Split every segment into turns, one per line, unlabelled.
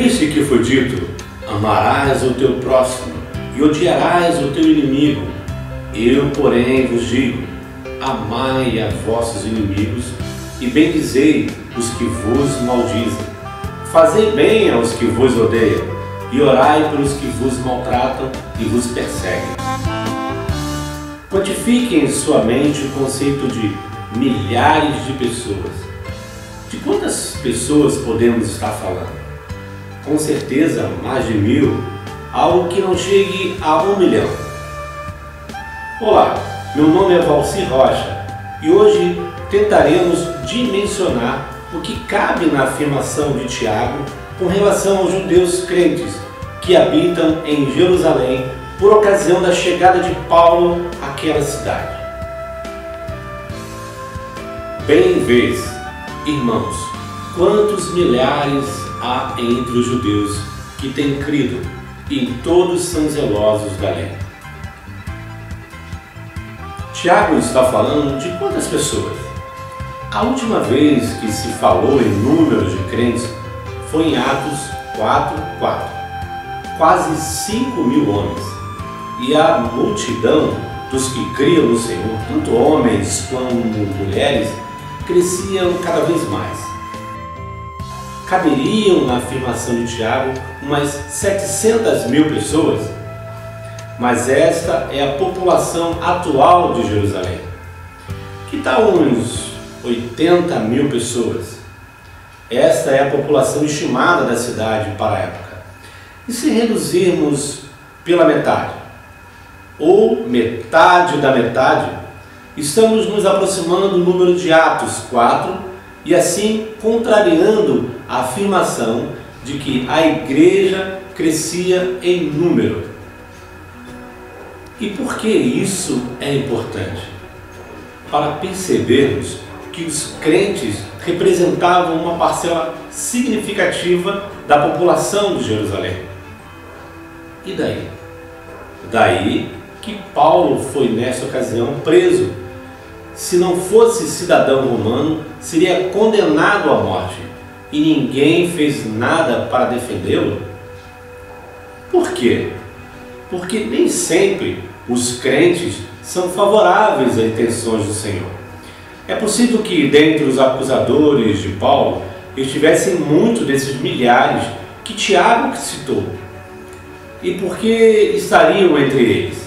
Ouviste que foi dito: amarás o teu próximo e odiarás o teu inimigo. Eu, porém, vos digo: amai a vossos inimigos e bendizei os que vos maldizem. Fazei bem aos que vos odeiam e orai pelos que vos maltratam e vos perseguem. Quantifiquem em sua mente o conceito de milhares de pessoas. De quantas pessoas podemos estar falando? Com certeza mais de 1000, algo que não chegue a 1 milhão. Olá, meu nome é Valcir Rocha e hoje tentaremos dimensionar o que cabe na afirmação de Tiago com relação aos judeus crentes que habitam em Jerusalém por ocasião da chegada de Paulo àquela cidade. Bem vês, irmãos, quantos milhares há entre os judeus que têm crido, e todos são zelosos da lei. Tiago está falando de quantas pessoas? A última vez que se falou em números de crentes foi em Atos 4:4. Quase 5.000 homens. E a multidão dos que criam no Senhor, tanto homens como mulheres, cresciam cada vez mais. Caberiam na afirmação de Tiago umas 700.000 pessoas, mas esta é a população atual de Jerusalém. Que tal uns 80.000 pessoas? Esta é a população estimada da cidade para a época. E se reduzirmos pela metade, ou metade da metade, estamos nos aproximando do número de Atos 4 e assim contrariando a afirmação de que a igreja crescia em número. E por que isso é importante? Para percebermos que os crentes representavam uma parcela significativa da população de Jerusalém. E daí? Daí que Paulo foi nessa ocasião preso. Se não fosse cidadão romano, seria condenado à morte, e ninguém fez nada para defendê-lo. Por quê? Porque nem sempre os crentes são favoráveis às intenções do Senhor. É possível que dentre os acusadores de Paulo estivessem muitos desses milhares que Tiago citou. E por que estariam entre eles?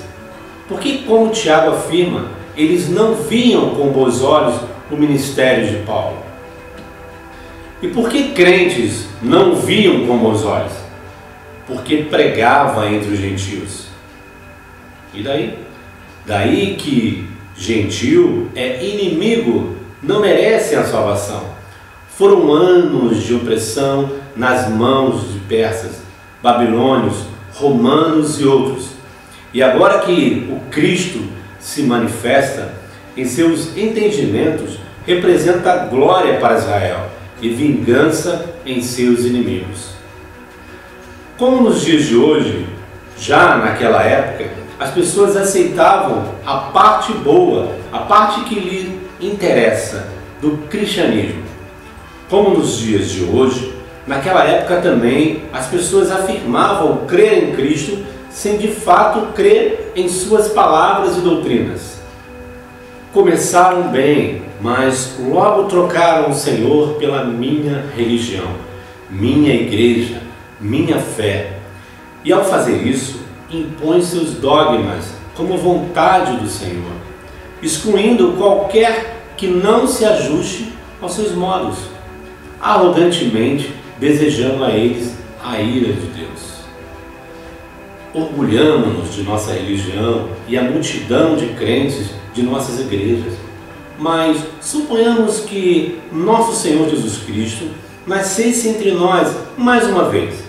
Porque, como Tiago afirma, eles não viam com bons olhos o ministério de Paulo. E por que crentes não viam com bons olhos? Porque pregava entre os gentios. E daí? Daí que gentil é inimigo, não merece a salvação. Foram anos de opressão nas mãos de persas, babilônios, romanos e outros. E agora que o Cristo se manifesta, em seus entendimentos, representa glória para Israel e vingança em seus inimigos. Como nos dias de hoje, já naquela época, as pessoas aceitavam a parte boa, a parte que lhe interessa do cristianismo. Como nos dias de hoje, naquela época também as pessoas afirmavam crer em Cristo sem de fato crer em suas palavras e doutrinas. Começaram bem, mas logo trocaram o Senhor pela minha religião, minha igreja, minha fé. E ao fazer isso, impõe seus dogmas como vontade do Senhor, excluindo qualquer que não se ajuste aos seus modos, arrogantemente desejando a eles a ira de Deus. Orgulhamo-nos de nossa religião e a multidão de crentes de nossas igrejas, mas suponhamos que nosso Senhor Jesus Cristo nascesse entre nós mais uma vez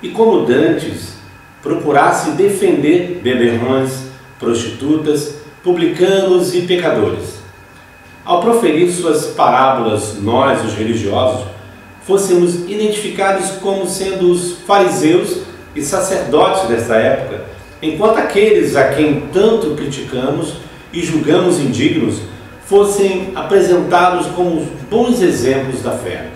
e, como dantes, procurasse defender beberrões, prostitutas, publicanos e pecadores. Ao proferir suas parábolas, nós, os religiosos, fôssemos identificados como sendo os fariseus e sacerdotes desta época, enquanto aqueles a quem tanto criticamos e julgamos indignos fossem apresentados como bons exemplos da fé.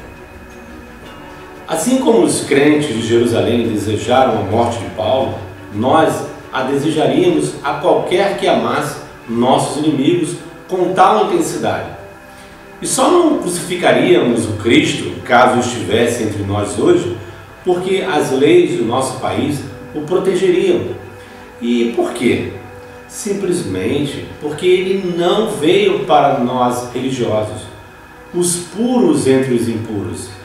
Assim como os crentes de Jerusalém desejaram a morte de Paulo, nós a desejaríamos a qualquer que amasse nossos inimigos com tal intensidade. E só não crucificaríamos o Cristo, caso estivesse entre nós hoje, porque as leis do nosso país o protegeriam. E por quê? Simplesmente porque ele não veio para nós religiosos, os puros entre os impuros.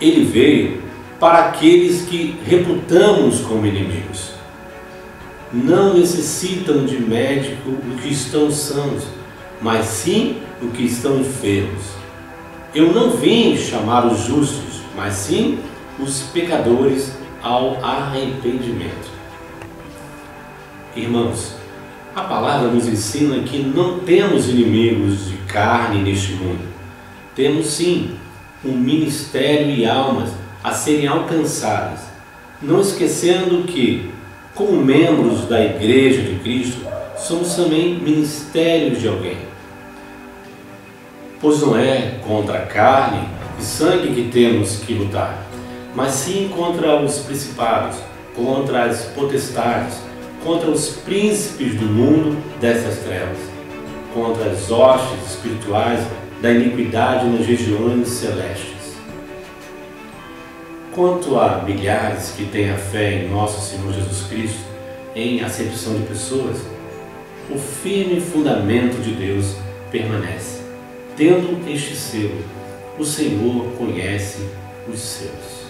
Ele veio para aqueles que reputamos como inimigos. Não necessitam de médico os que estão sãos, mas sim os que estão enfermos. Eu não vim chamar os justos, mas sim os pecadores ao arrependimento. Irmãos, a palavra nos ensina que não temos inimigos de carne neste mundo. Temos sim um ministério e almas a serem alcançadas, não esquecendo que, como membros da Igreja de Cristo, somos também ministérios de alguém. Pois não é contra a carne e sangue que temos que lutar, mas sim contra os principados, contra as potestades, contra os príncipes do mundo dessas trevas, contra as hostes espirituais da iniquidade nas regiões celestes. Quanto a milhares que têm a fé em nosso Senhor Jesus Cristo, em acepção de pessoas, o firme fundamento de Deus permanece. Tendo este selo, o Senhor conhece os seus.